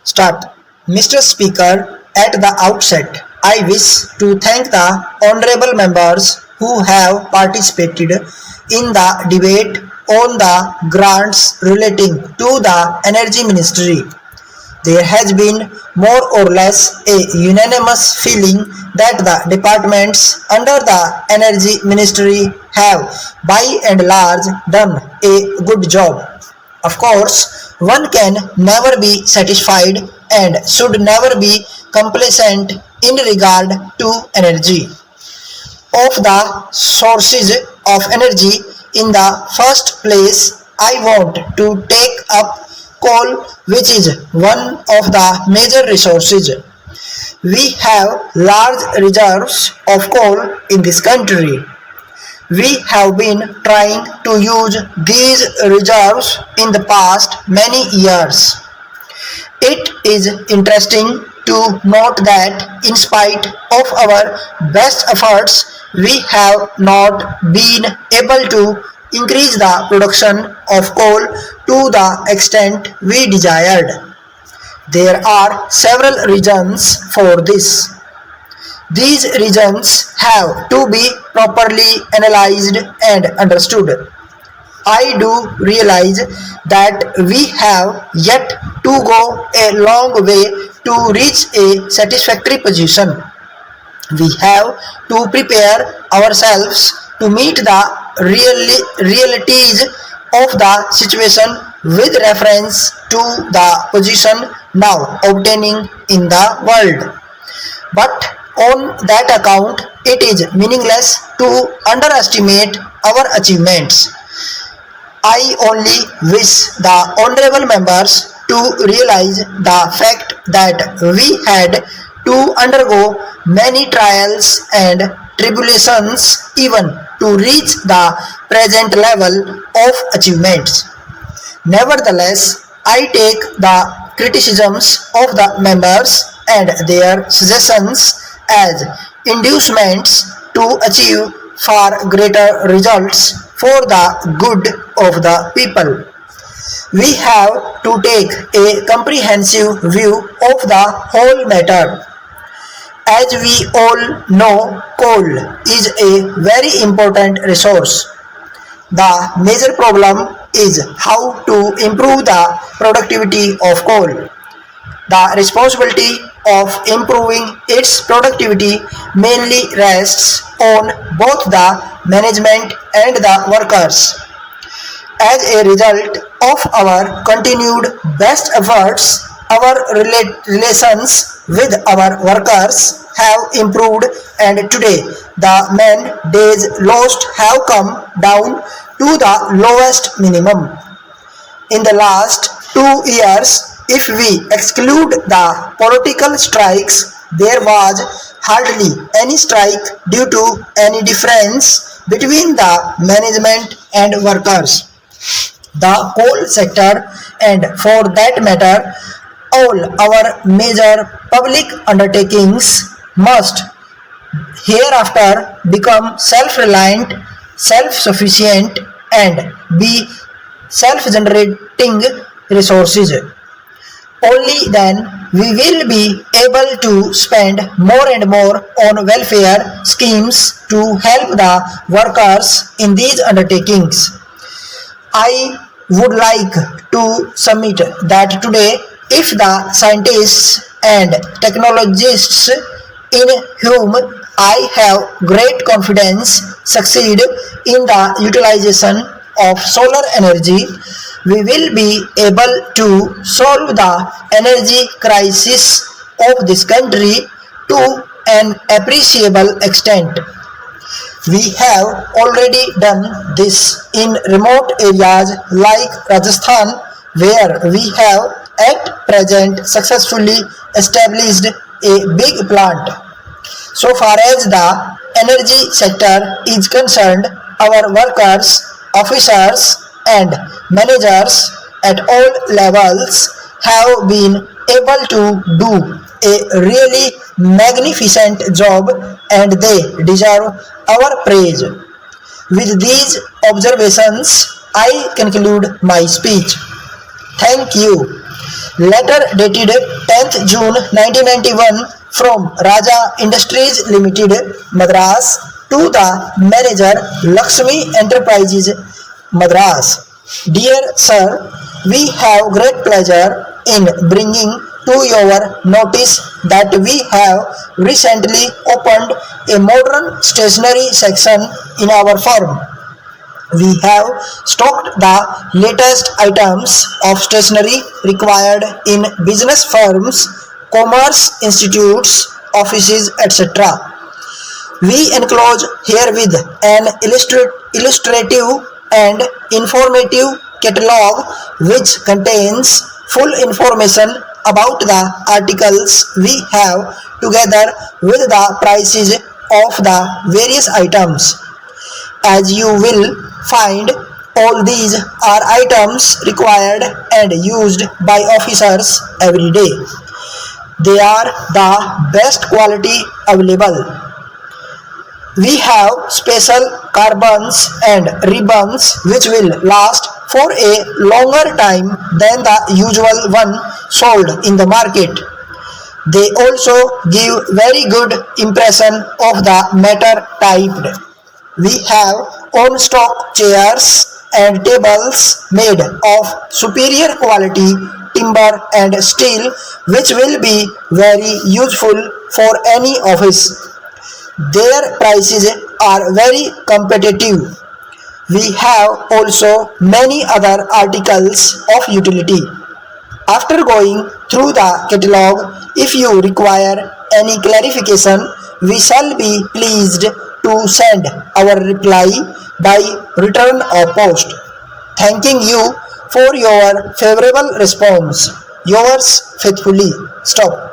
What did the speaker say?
Start. Mr. Speaker, at the outset, I wish to thank the honorable members who have participated in the debate on the grants relating to the Energy Ministry. There has been more or less a unanimous feeling that the departments under the Energy Ministry have by and large done a good job. Of course, one can never be satisfied and should never be complacent in regard to energy. Of the sources of energy, in the first place, I want to take up coal, which is one of the major resources. We have large reserves of coal in this country. We have been trying to use these reserves in the past many years. It is interesting to note that in spite of our best efforts, we have not been able to increase the production of coal to the extent we desired. There are several reasons for this. These reasons have to be properly analyzed and understood. I do realize that we have yet to go a long way to reach a satisfactory position. We have to prepare ourselves to meet the realities of the situation with reference to the position now obtaining in the world. But on that account, it is meaningless to underestimate our achievements. I only wish the honorable members to realize the fact that we had to undergo many trials and tribulations even to reach the present level of achievements. Nevertheless, I take the criticisms of the members and their suggestions as inducements to achieve far greater results for the good of the people. We have to take a comprehensive view of the whole matter. As we all know, coal is a very important resource. The major problem is how to improve the productivity of coal. The responsibility of improving its productivity mainly rests on both the management and the workers. As a result of our continued best efforts, our relations with our workers have improved, and today the man days lost have come down to the lowest minimum. In the last 2 years, if we exclude the political strikes, there was hardly any strike due to any difference between the management and workers. The coal sector, and for that matter, all our major public undertakings must hereafter become self reliant, self sufficient, and be self generating resources. Only then we will be able to spend more and more on welfare schemes to help the workers in these undertakings. I would like to submit that today, if the scientists and technologists in whom I have great confidence succeed in the utilization of solar energy, we will be able to solve the energy crisis of this country to an appreciable extent. We have already done this in remote areas like Rajasthan, where we have at present successfully established a big plant. So far as the energy sector is concerned, our workers, officers, and managers at all levels have been able to do a really magnificent job, and they deserve our praise. With these observations, I conclude my speech. Thank you. Letter dated 10th June 1991 from Raja Industries Limited, Madras to the manager Lakshmi Enterprises, Madras. Dear Sir, we have great pleasure in bringing to your notice that we have recently opened a modern stationery section in our firm. We have stocked the latest items of stationery required in business firms, commerce institutes, offices, etc. We enclose herewith an illustrative and informative catalog which contains full information about the articles we have together with the prices of the various items. As you will find, all these are items required and used by officers every day. They are the best quality available. We have special carbons and ribbons which will last for a longer time than the usual one sold in the market. They also give very good impression of the matter typed. We have on stock chairs and tables made of superior quality timber and steel which will be very useful for any office. Their prices are very competitive. We have also many other articles of utility. After going through the catalog, if you require any clarification, we shall be pleased to send our reply by return or post. Thanking you for your favorable response. Yours faithfully. Stop.